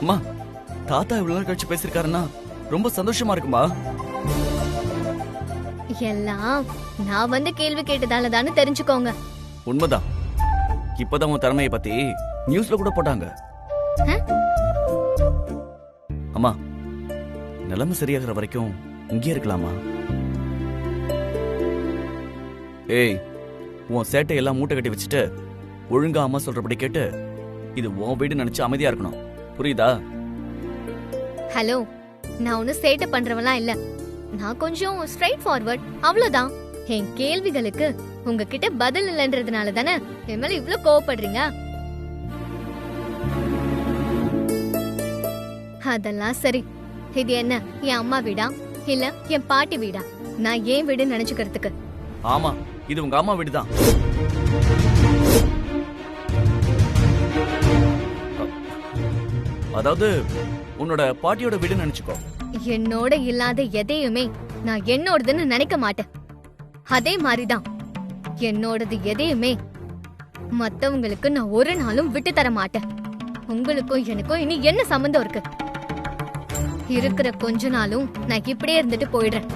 அம்மா, தாத்தா இவ்வளவு நாள் கழிச்சு பேசிருக்காருன்னா ரொம்ப சந்தோஷமா இருக்குமா? எல்லாம் நான் வந்து கேள்வி கேட்டதால தானே தெரிஞ்சுக்கோங்க. உண்மைதான். இப்பதான் உன் திறமையை பத்தி நியூஸ்ல கூட போட்டாங்க. அம்மா, நிலைமை சரியாகிற வரைக்கும் இங்கே இருக்கலாமா? ஏய், உன் சேட்டை எல்லாம் மூட்டை கட்டி வச்சுட்டு ஒழுங்கா அம்மா சொல்றபடி கேட்டு இது உன் வீடு நினைச்சு அமைதியா இருக்கணும். புரியுதா? ஹலோ, நான் ஒன்னும் சேட்டை பண்றவலாம் இல்ல. நான் கொஞ்சம் ஸ்ட்ரைட் ஃபார்வர்ட், அவ்வளவுதான். என் கேள்விகளுக்கு உங்ககிட்ட பதில் இல்லன்றதுனால தானே என் மேல இவ்ளோ கோவப்படுறீங்க. அதெல்லாம் சரி. இது என்ன, என் அம்மா வீடா இல்ல என் பாட்டி வீடா? நான் ஏன் வீடுன்னு நினைச்சுக்கிறதுக்கு? ஆமா, இது உங்க அம்மா வீடுதான். அதாவது உன்னோட பாட்டியோட வீடுன்னு நினைச்சுக்கோ. என்னோட இல்லாத எதையுமே நான் என்னோடதுன்னு நினைக்க மாட்டேன். அதே மாதிரிதான் என்னோடது எதையுமே மத்தவங்களுக்கு நான் ஒரு நாளும் விட்டு தர மாட்டேன். உங்களுக்கும் எனக்கும் இனி என்ன சம்பந்தம் இருக்கு? இருக்கிற கொஞ்ச நாளும் நான் இப்படியே இருந்துட்டு போயிடுறேன்.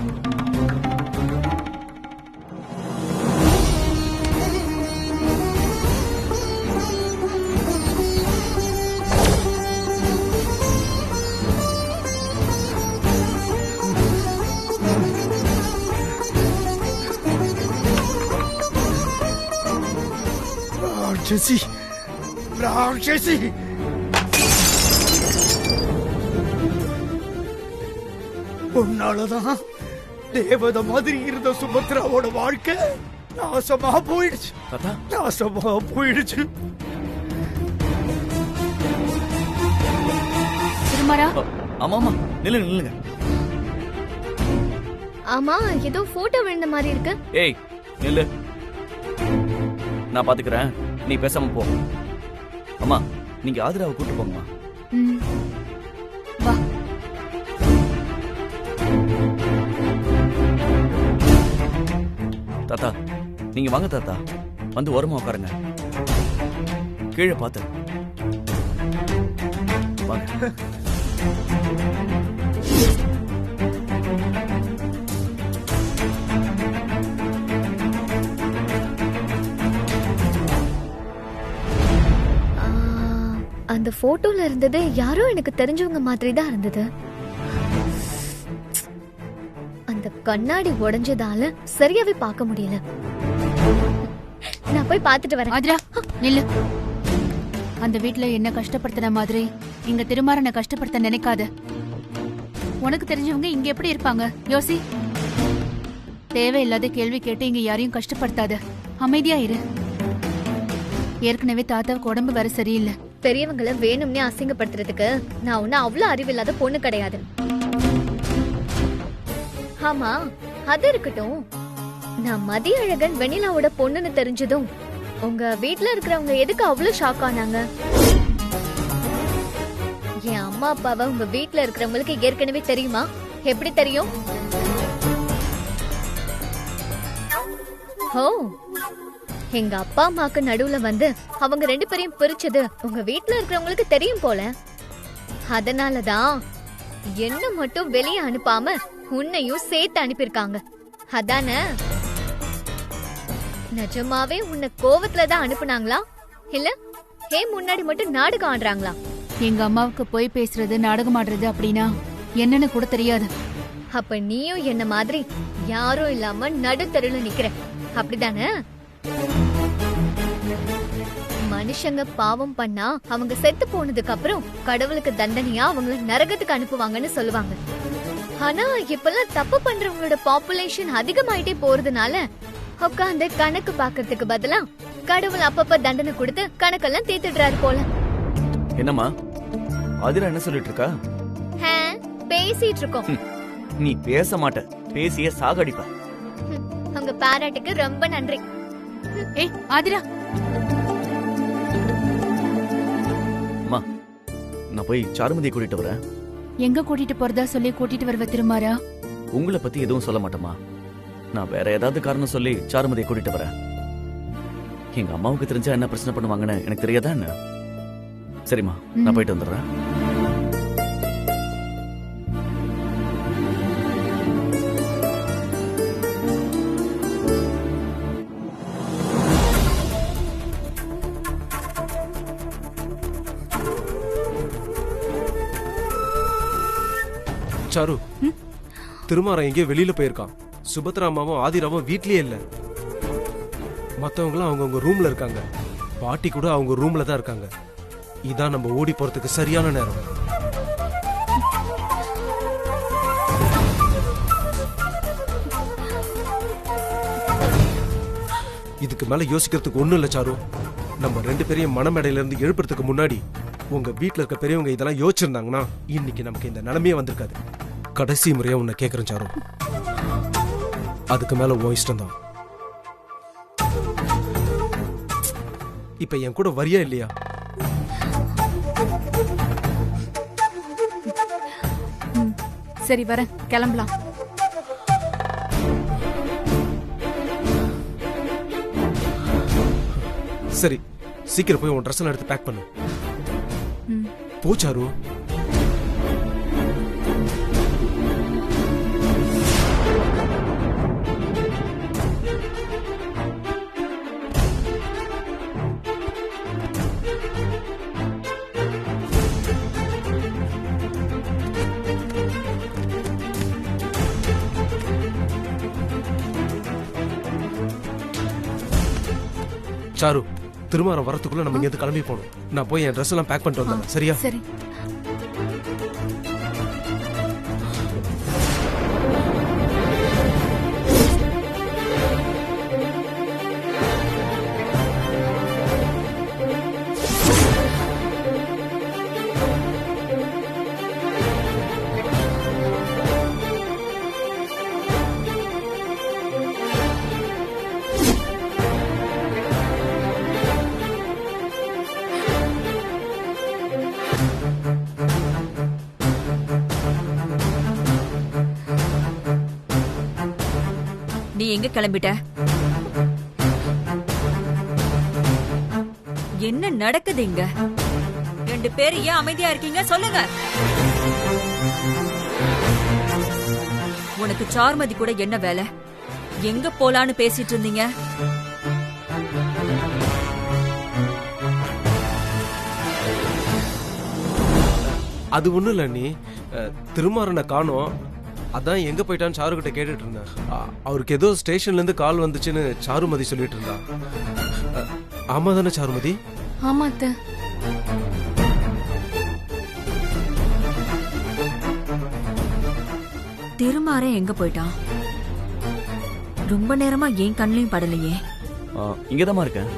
ராட்சசி, ராட்சசி! உன்னாலதான் தேவதை மாதிரி இருந்த சுபத்ராவோட வாழ்க்கை நாசமா போயிடுச்சு. நாசமா போயிடுச்சு. திருமாரா, ஆமாமா, நில்லுங்க. ஆமா, ஏதோ போட்டோ விழுந்த மாதிரி இருக்கு. ஏய், நில்லு. நான் பாத்துக்கிறேன், நீ பேசாம போ. அம்மா, நீங்க ஆதிராவை கூட்டு போங்கம்மா. வா. தாத்தா, நீங்க வாங்க தாத்தா. வந்து ஓரமா உட்காருங்க. கீழே பார்த்து வாங்க. அந்த போட்டோல இருந்தது யாரோ எனக்கு தெரிஞ்சவங்க மாதிரி தான் இருந்தது. அந்த கண்ணாடி உடைஞ்சதால சரியாவே பார்க்க முடியல. நான் போய் பார்த்துட்டு வரேன். ஆதிரா, நில்லு. அந்த வீட்ல என்ன கஷ்டப்படுத்துற மாதிரி இங்க திருமாறனை கஷ்டப்படுத்த நினைக்காத. உனக்கு தெரிஞ்சவங்க இங்க எப்படி இருப்பாங்க யோசி. தேவையில்லாத கேள்வி கேட்டு இங்க யாரையும் கஷ்டப்படுத்தாத. அமைதியா இரு. ஏற்கனவே தாத்தாவுக்கு உடம்பு வேற சரியில்லை. பெரியவங்களை வேணும்னே அசிங்கப்படுத்துறதுக்கு நான் ஒன்னும் அவ்வளவு அறிவில்லாத பொண்ணு கிடையாது. ஆமா, அது இருக்கட்டும். நான் மதியழகன் வெண்ணிலாவோட பொண்ணுன்னு தெரிஞ்சதும் உங்க வீட்ல இருக்கிறவங்க எதுக்கு அவ்வளவு ஷாக் ஆனாங்க? என் அம்மா அப்பாவை உங்க வீட்ல இருக்கிறவங்களுக்கு ஏற்கனவே தெரியுமா? எப்படி தெரியும்? ஓ, எங்க அப்பா அம்மாக்கு நடுவுல வந்து அவங்க ரெண்டு பேரையும் பிரிச்சது உங்க வீட்ல இருக்கிறவங்களுக்கு தெரியும் போல. அதனாலதான் என்ன மட்டும் வெளியே அனுப்பாம உன்னையும் சேர்த்து அனுப்பியிருக்காங்க. அதானே? நிஜமாவே உன்னை கோவத்துலதான் அனுப்புனாங்களா இல்ல முன்னாடி மட்டும் நாடகம் ஆடுறாங்களா? எங்க அம்மாவுக்கு போய் பேசுறது நாடகம் ஆடுறது அப்படின்னா என்னன்னு கூட தெரியாது. அப்ப நீயும் என்ன மாதிரி யாரும் இல்லாம நடுத்தருல நிக்கிற, அப்படிதானே? மனுஷங்க பாவம் பண்ணா அவங்க செத்து போனதுக்கு அப்புறம் கடவுளுக்கு தண்டனையா அவங்கள நரகத்துக்கு அனுப்புவாங்கன்னு சொல்லுவாங்க. ஆனா இப்பெல்லாம் தப்பு பண்றவங்களோட பாப்புலேஷன் அதிகமாயிட்டே போறதுனால உட்காந்து கணக்கு பாக்குறதுக்கு பதிலா கடவுள் அப்பப்ப தண்டனை கொடுத்து கணக்கெல்லாம் தீர்த்துடுறாரு போல. என்னம்மா, ஆதிரா என்ன சொல்லிட்டு இருக்கா? பேசிட்டு இருக்கோம். நீ பேச மாட்ட, பேசிய சாகடிப்ப. உங்க பாராட்டுக்கு ரொம்ப நன்றி. ஏய் ஆதிரா, அம்மா, நான் போய் சாருமதியை கூட்டிட்டு வரேன். எங்க கூட்டிட்டு போறதா சொல்லி கூட்டிட்டு வருவ திருமாரா? உங்களை பத்தி எதுவும் சொல்ல மாட்டேமா. நான் வேற ஏதாவது காரணம் சொல்லி சாருமதியை கூட்டிட்டு வரேன். எங்க அம்மாவுக்கு தெரிஞ்சா என்ன பிரச்சனை பண்ணுவாங்கன்னு எனக்கு தெரியாதா என்ன? சரிம்மா, நான் போயிட்டு வந்துடுறேன். சாரு, திருமாரன் எங்கேயோ வெளியில போயிருக்கான். சுபத்ரா அம்மாவும் ஆதிராவும் வீட்லயே இல்ல. மத்தவங்களாம் அவங்கவுங்க ரூம்ல இருக்காங்க. பாட்டி கூட அவங்க ரூம்ல தான் இருக்காங்க. இதான் நம்ம ஓடி போறதுக்கு சரியான நேரம். இதுக்கு மேல யோசிக்கிறதுக்கு ஒண்ணும் இல்ல சாரு. நம்ம 2 பேரையும் மனமேடையில இருந்து எழுப்புறதுக்கு முன்னாடி உங்க வீட்டுல இருக்க பெரியவங்க இதெல்லாம் யோசிச்சிருந்தாங்கன்னா இன்னைக்கு நமக்கு இந்த நிலைமையே வந்திருக்காது. கடைசி முறையா உன்னை கேக்குறேன் சாரு, அதுக்கு மேல உன் இஷ்டம் தான். இப்ப என் கூட வரியா இல்லையா? சரி வரேன், கிளம்பலாம். சரி, சீக்கிரம் போய் உன் ட்ரெஸ் எல்லாம் எடுத்து பேக் பண்ணு. போ சாரு. சாரு, திருமாரம் வரத்துக்குள்ள நம்ம இங்க கிளம்பி போகணும். நான் போய் என் ட்ரெஸ் எல்லாம் பேக் பண்ணிட்டு வந்தேன். சரியா? சரி. நீ எங்க கிளம்பிட்ட? என்ன நடக்குது இங்க? 2 பேரும் ஏன் அமைதியா இருக்கீங்க? சொல்லுங்க. உனக்கு சாருமதி கூட என்ன வேலை? எங்க போலான்னு பேசிட்டு இருந்தீங்க? அது ஒண்ணும் இல்ல நீ. திருமாரனை காணோம், அதான் எங்க போயிட்டான்னு சாரு கிட்ட கேட்டுட்டு இருந்தேன். அவருக்கு ஏதோ ஸ்டேஷன்ல இருந்து கால் வந்துச்சுன்னு சாருமதி சொல்லிட்டு இருந்தா. ஆமா தானே சாருமதி? ஆமா அத்தை. திருமாறன் எங்க போயிட்டான்? ரொம்ப நேரமா ஏன் கண்ணிலையும் படலையே. இங்கதாம்மா இருக்கேன்.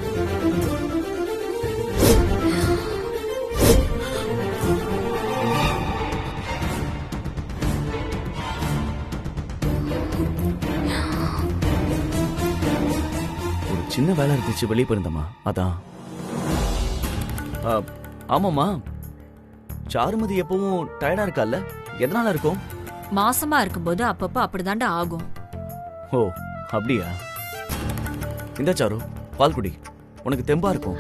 சின்ன வேலை இருந்துச்சு, வெளியே போயிருந்தம்மா, அதான். ஆமாம்மா, சாருமதி எப்பவும் டயர்டா இருக்கால்ல, எதனால இருக்கும்? மாசமா இருக்கும்போது அப்பப்ப அப்படிதாண்டா ஆகும். ஓ அப்படியா? இந்த சாரு, பால் குடி, உனக்கு தெம்பா இருக்கும்.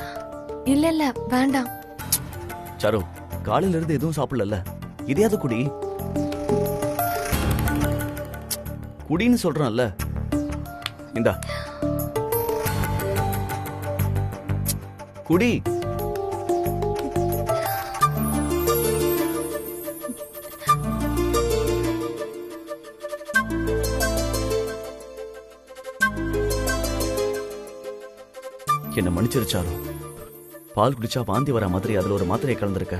இல்ல இல்ல வேண்டாம். சாரு, காலையில இருந்து எதுவும் சாப்பிடல, இதையாவது குடி. குடின்னு சொல்றான்ல, இந்தா குடி. என்ன மன்னிச்சிருச்சாரோ, பால் குடிச்சா வாந்தி வர மாதிரி அதுல ஒரு மாத்திரையை கலந்துருக்க.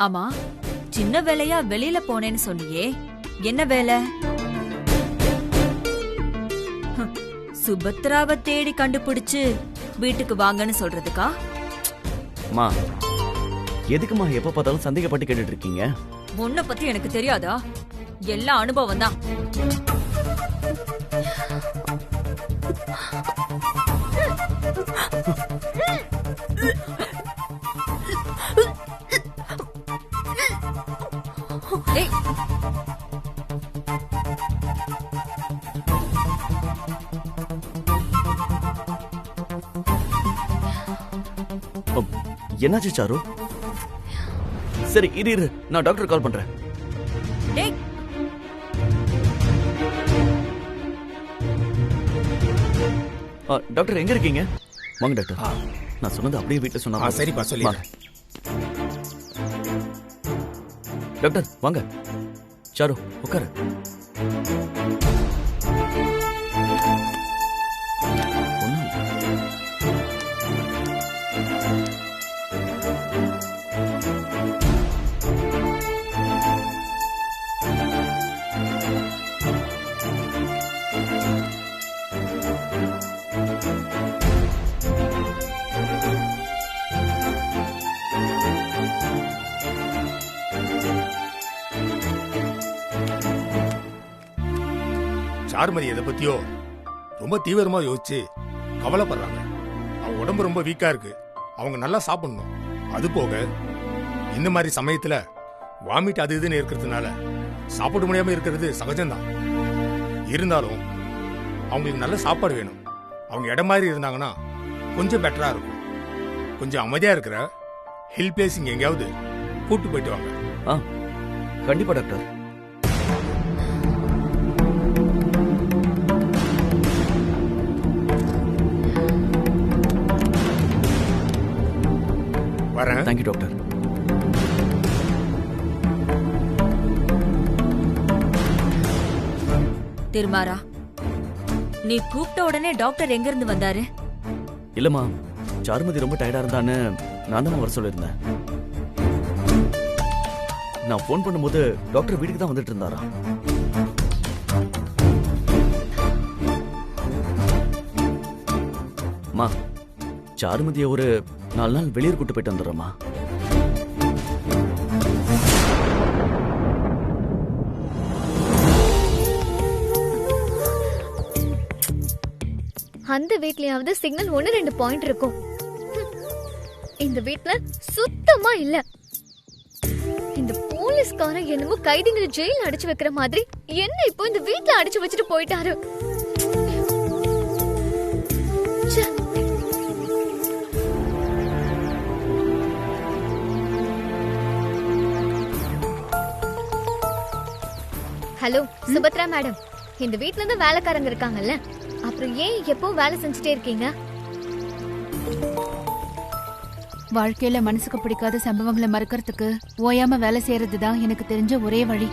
ஆமா, சின்ன வேலையா வெளியில போனேன்னு சொன்னியே, என்ன வேலை? சுபத்ராவை தேடி கண்டுபிடிச்சு வீட்டுக்கு வாங்கன்னு சொல்றதுக்கா? அம்மா, எதுக்குமா எப்ப பார்த்தாலும் சந்தேகப்பட்டு கேட்டுட்டு இருக்கீங்க? உன்னை பத்தி எனக்கு தெரியாதா? எல்லா அனுபவம் தான். என்னாச்சு சாரு? சரி இரு, நான் டாக்டர் கால் பண்றேன். டாக்டர் எங்க இருக்கீங்க? வாங்க டாக்டர். நான் சொன்னது அப்படியே வீட்டுல சொன்னா சரிப்பா சொல்லி. டாக்டர் வாங்க. சாரு உட்காரு. சாருமதி எதை பத்தியோ ரொம்ப தீவிரமா யோசிச்சு கவலைப்படுறாங்க. அவங்க உடம்பு ரொம்ப வீக்கா இருக்கு. அவங்க நல்லா சாப்பிடணும். அது போக இந்த மாதிரி சமயத்துல வாமிட் அது இதுன்னு இருக்கிறதுனால சாப்பிட முடியாம இருக்கிறது சகஜம்தான். இருந்தாலும் அவங்களுக்கு நல்ல சாப்பாடு வேணும். அவங்க இடம் மாதிரி இருந்தாங்கன்னா கொஞ்சம் பெட்டரா இருக்கும். கொஞ்சம் அமைதியா இருக்கிற ஹில் பிளேஸ் இங்க எங்கேயாவது கூட்டு போயிட்டு வாங்க. கண்டிப்பா டாக்டர். வரேன். Thank you doctor. திருமாரா, நீ கூப்பிட்ட உடனே டாக்டர் எங்க இருந்து வந்தாரு? இல்லம்மா, சாருமதி ரொம்ப டயர்டா இருந்தான்னு நான் தான் வர சொல்லியிருந்தேன். நான் போன் பண்ணும்போது டாக்டர் வீட்டுக்கு தான் வந்துட்டு இருந்தாரா. அம்மா, சாருமதியை ஒரு 4 நாள் வெளியூர் கூட்டு போயிட்டு வந்துடுறோம்மா. அந்த வீட்லயாவது சிக்னல் 1-2 பாயிண்ட் இருக்கும். இந்த வீட்ல சுத்தமா இல்ல. இந்த போலீஸ்காரன் என்னமோ கைதிங்களை ஜெயில அடைச்சு வைக்கிற மாதிரி என்ன இப்போ இந்த வீட்ல அடைச்சு வச்சுட்டு போயிட்டாரு. ஹலோ சுபத்ரா மேடம், இந்த வீட்ல இருந்து வேலைக்காரங்க இருக்காங்கல்ல, அப்புறம் ஏன் எப்போ வேலை செஞ்சுட்டே இருக்கீங்க? வாழ்க்கையில மனசுக்கு பிடிக்காத சம்பவங்களை மறக்கிறதுக்கு ஓயாம வேலை செய்யறதுதான் எனக்கு தெரிஞ்ச ஒரே வழி.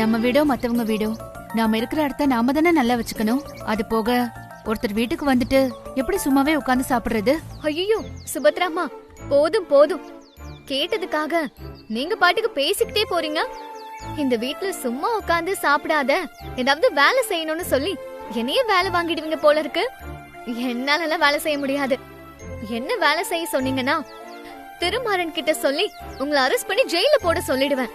நம்ம வீடோ மத்தவங்க வீடோ, நாம இருக்கிற இடத்த நாம தானே நல்லா வச்சுக்கணும். அது போக ஒருத்தர் வீட்டுக்கு வந்துட்டு எப்படி சும்மாவே உட்கார்ந்து சாப்பிடுறது? ஐயோ சுபத்ராமா, போதும் போதும். கேட்டதுக்காக நீங்க பாட்டுக்கு பேசிக்கிட்டே போறீங்க. இந்த வீட்ல சும்மா உட்கார்ந்து சாப்பிடாத, ஏதாவது வேலை செய்யணும்னு சொல்லி என்னைய வேலை வாங்கிடுவீங்க போல இருக்கு. என்னால வேலை செய்ய முடியாது. என்ன வேலை செய்ய சொன்னீங்கன்னா திருமாறன் கிட்ட சொல்லி உங்களை அரெஸ்ட் பண்ணி ஜெயில போட சொல்லிடுவேன்.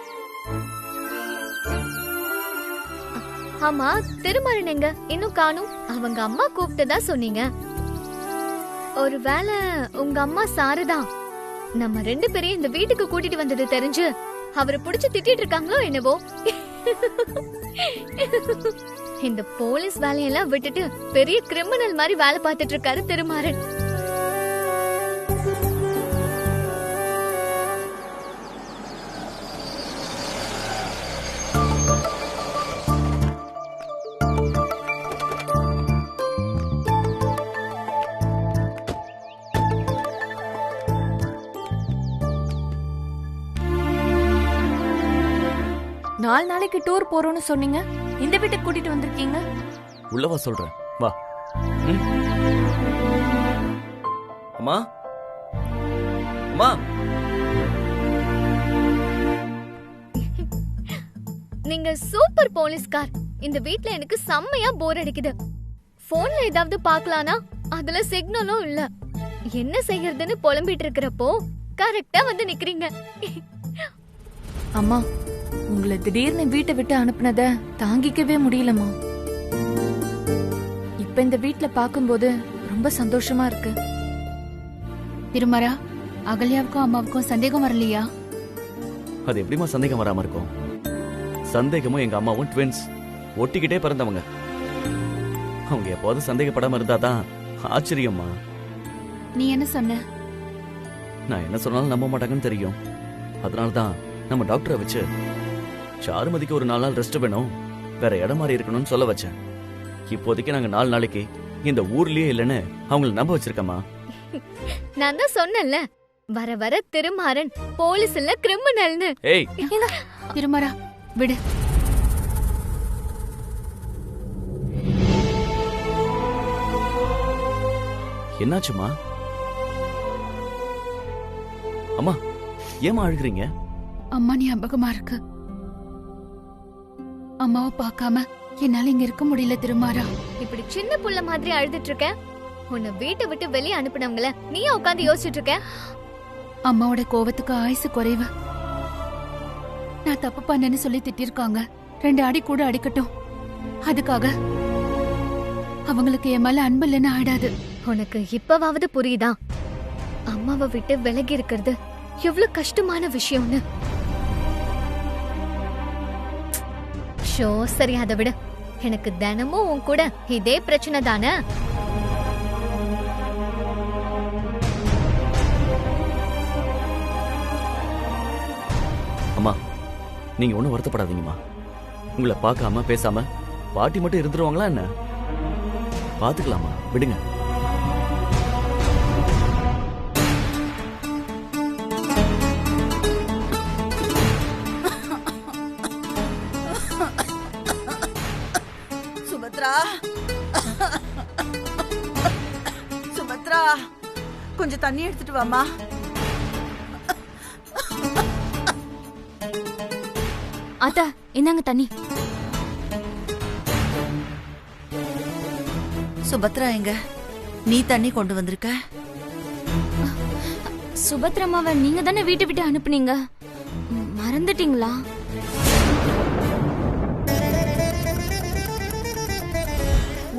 ஆமா, திருமாறன் எங்க? இன்னும் காணும். அவங்க அம்மா கூப்பிட்டதா சொன்னீங்க. ஒருவேளை உங்க அம்மா சாரதா நம்ம 2 பேரையும் இந்த வீட்டுக்கு கூட்டிட்டு வந்தது தெரிஞ்சு அவரை புடிச்சு திட்டிட்டு இருக்காங்களோ என்னவோ. இந்த போலீஸ் வேலையெல்லாம் விட்டுட்டு பெரிய கிரிமினல் மாதிரி வேலை பார்த்துட்டு இருக்காரு திருமாறன். நாலு நாளைக்கு டூர் போறோம்னு சொன்னீங்க, இந்த வீட்டுக்கு கூட்டிட்டு வந்திருக்கீங்க. உள்ளவா சொல்றேன், வா. அம்மா, அம்மா. நீங்க சூப்பர் போலீஸ்கார். இந்த வீட்ல எனக்கு செம்மையா போர் அடிக்குது. போன்ல ஏதாவது பார்க்கலானா அதுல சிக்னலும் இல்ல. என்ன செய்யறதுன்னு புலம்பிட்டு இருக்கிறப்போ கரெக்டா வந்து நிக்கிறீங்க. அம்மா, உங்களை திடீர்னு வீட்டை விட்டு அனுப்புனத தாங்கிக்கவே முடியலம்மா. இப்ப இந்த வீட்ல பாக்கும்போது ரொம்ப சந்தோஷமா இருக்கு. திருமாரா, அகல்யாவுக்கும் அம்மாவுக்கும் சந்தேகம் வரலையா? அது எப்படிமா சந்தேகம் வராம இருக்கும்? சந்தேகமும் எங்க அம்மாவும் ட்வின்ஸ், ஒட்டிக்கிட்டே பிறந்தவங்க. அவங்க எப்போது சந்தேகப்படாம இருந்தாதான் ஆச்சரியம்மா. நீ என்ன சொன்ன? நான் என்ன சொன்னாலும் நம்ப மாட்டாங்கன்னு தெரியும். அதனாலதான் நம்ம டாக்டரை வச்சு சாருமதிக்கு ஒரு 4 நாள் ரெஸ்ட் வேணும், வேற இடம் மாறி இருக்கணும்னு சொல்ல வச்சேன். இப்போதைக்கு நாங்க 4 நாளைக்கு இந்த ஊர்லயே இல்லைன்னு அவங்கள நம்ப வச்சிருக்கம்மா. நான் தான் சொன்னேன்ல, வர வர திருமாறன் போலீஸ் இல்ல கிரிமினல்னு. ஏய் திருமாரா விடு. என்னாச்சுமா? அம்மா ஏமா அழுகுறீங்க? அம்மா ஞாபகமா இருக்கு. அம்மாவை பார்க்காம என்னால இங்க இருக்க முடியல திருமாரா. இப்படி சின்ன புள்ள மாதிரி அழுதுட்டு இருக்க. உன்னை வீட்டை விட்டு வெளியே அனுப்புனவங்கள நீயா உட்காந்து யோசிச்சுட்டு இருக்க? அம்மாவோட கோவத்துக்கு ஆயுசு குறைவு. நான் தப்பு பண்ணேன்னு சொல்லி திட்டிருக்காங்க. 2 அடி கூட அடிக்கட்டும். அதுக்காக அவங்களுக்கு என் மேல அன்பு இல்லைன்னு ஆயிடாது. உனக்கு இப்பவாவது புரியுதா அம்மாவை விட்டு விலகி இருக்கிறது எவ்வளவு கஷ்டமான விஷயம்னு? ஷோ சரி, அதை விட எனக்கு தினமும் உன் கூட இதே பிரச்சனை தானே. அம்மா நீங்க ஒன்றும் வருத்தப்படாதீங்கம்மா. உங்களை பார்க்காம பேசாம பாட்டி மட்டும் இருந்துருவாங்களா என்ன? பாத்துக்கலாமா, விடுங்க. சுபத்ரா, சுபத்ரா, கொஞ்சம் தண்ணி எடுத்துட்டு வாமா. அத்தா இந்தாங்க தண்ணி. சுபத்ரா எங்க? நீ தண்ணி கொண்டு வந்திருக்க? சுபத்ரம்மாவை நீங்க தானே வீட்டை விட்டு அனுப்புனீங்க, மறந்துட்டீங்களா?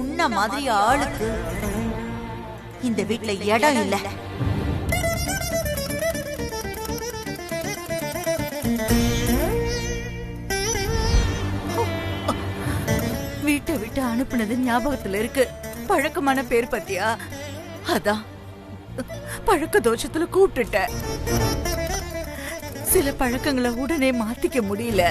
உன்ன மாதிரி ஆளுக்கு இந்த வீட்ல இடம் இல்ல. வீட்டை விட்டு அனுப்புனது ஞாபகத்துல இருக்கு. பழக்கமான பேர் பத்தியா? அதான் பழக்க தோஷத்துல கூப்பிட்டுட்ட. சில பழக்கங்களை உடனே மாத்திக்க முடியல.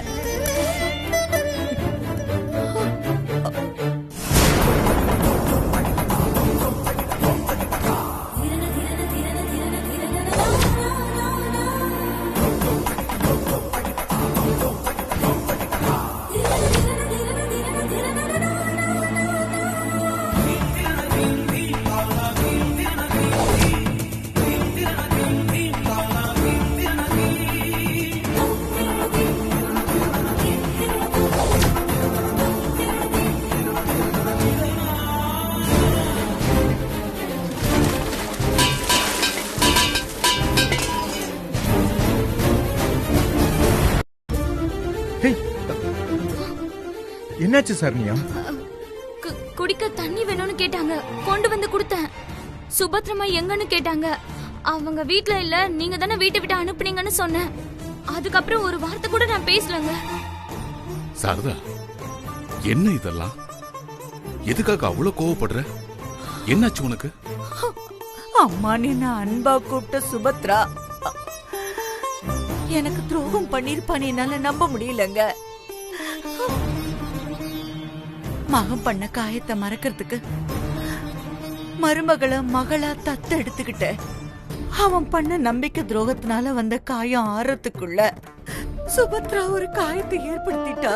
என்னாச்சு சரண்யா? குடிக்க தண்ணி வேணும்னு கேட்டாங்க, கொண்டு வந்து கொடுத்தேன். சுபத்ரம்மா எங்கன்னு கேட்டாங்க. அவங்க வீட்ல இல்ல, நீங்க தானே வீட்டை விட்டு அனுப்புனீங்கன்னு சொன்னேன். அதுக்கப்புறம் ஒரு வார்த்தை கூட நான் பேசலங்க. சாரதா, என்ன இதெல்லாம்? எதுக்காக அவ்வளவு கோவப்படுற? என்னாச்சு உனக்கு? அம்மா நின்ன அன்பா கூப்பிட்ட சுபத்ரா எனக்கு துரோகம் பண்ணிருப்பான்னு என்னால நம்ப முடியலங்க. மகன் பண்ண காயத்தை மறக்கிறதுக்கு மருமகளை மகளா தத்து எடுத்துக்கிட்ட. அவன் பண்ண நம்பிக்கை துரோகத்தினால வந்த காயம் ஆறதுக்குள்ள சுபத்ரா ஒரு காயத்தை ஏற்படுத்திட்டா.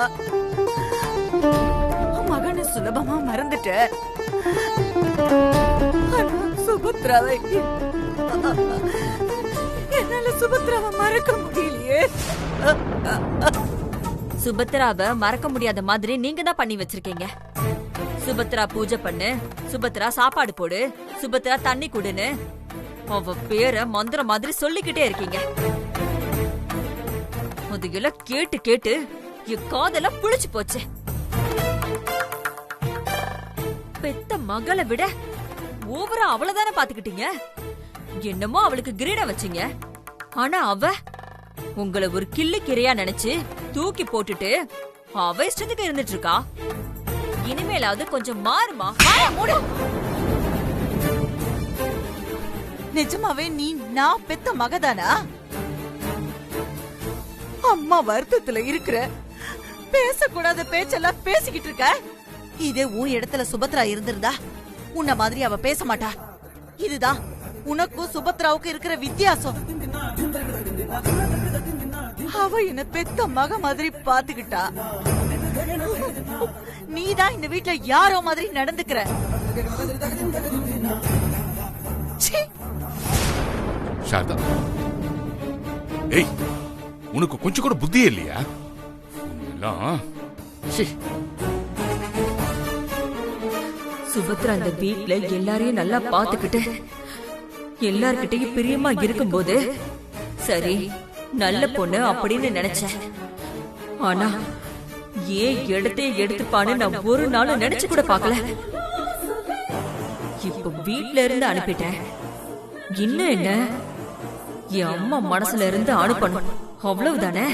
மகனை சுலபமா மறந்துட்ட. சுபத்ராவை என்னால சுபத்ராவை மறக்க முடியலையே. சுபத்ராவை மறக்க முடியாத மாதிரி நீங்க தான் பண்ணி வச்சிருக்கீங்க. சுபத்ரா பூஜை பண்ணு, சுபத்ரா சாப்பாடு போடு, சுபத்ரா தண்ணி குடுன்னு அவ பேரை மந்திரம் மாதிரி சொல்லிக்கிட்டே இருக்கீங்க. அதெல்லாம் கேட்டு கேட்டு என் காதெல்லாம் புளிச்சு போச்சு. பெத்த மகளை விட ஓவரா அவளதானே பாத்துக்கிட்டீங்க. என்னமோ அவளுக்கு கிரீடம் வச்சீங்க. ஆனா அவ உங்களை ஒரு கிள்ளு கிரையா நினைச்சு தூக்கி போட்டுட்டு அவ இஷ்டத்துக்கு இருந்துட்டு இருக்கா. இனிமேலாவது கொஞ்சம் மாறுமா. நிஜமாவே நீ நான் பெத்த மகதானா? அம்மா வருத்தத்துல இருக்கிற, பேசக்கூடாத பேச்செல்லாம் பேசிக்கிட்டு இருக்க. இதே உன் இடத்துல சுபத்ரா இருந்திருந்தா உன்ன மாதிரி அவ பேச மாட்டா. இதுதான் உனக்கும் சுபத்ராவுக்கும் இருக்கிற வித்தியாசம். அவ என்ன பெத்த மக மாதிரி பாத்துக்கிட்டா. நீதான் இந்த வீட்டுல யாரோ மாதிரி நடந்துக்கிற. சாரதா, ஏய், உனக்கு கொஞ்சம் கூட புத்தியே இல்லையா? சுபத்ரா அந்த வீட்ல எல்லாரையும் நல்லா பாத்துக்கிட்டு எல்லார்கிட்டயும் பிரியமா இருக்கும்போது சரி நல்ல பொண்ணு அப்படின்னு நினைச்சேன். ஆனா ஏன் இடத்தையே எடுத்துப்பான்னு நான் ஒரு நாளும் நினைச்சு கூட பார்க்கல. இப்ப வீட்ல இருந்து அனுப்பிட்டேன். இன்னும் என்ன, என் அம்மா மனசுல இருந்து அனுப்பணும், அவ்வளவுதானே.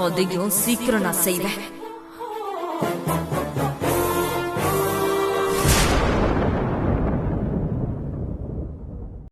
அதையும் சீக்கிரம் நான் செய்வேன்.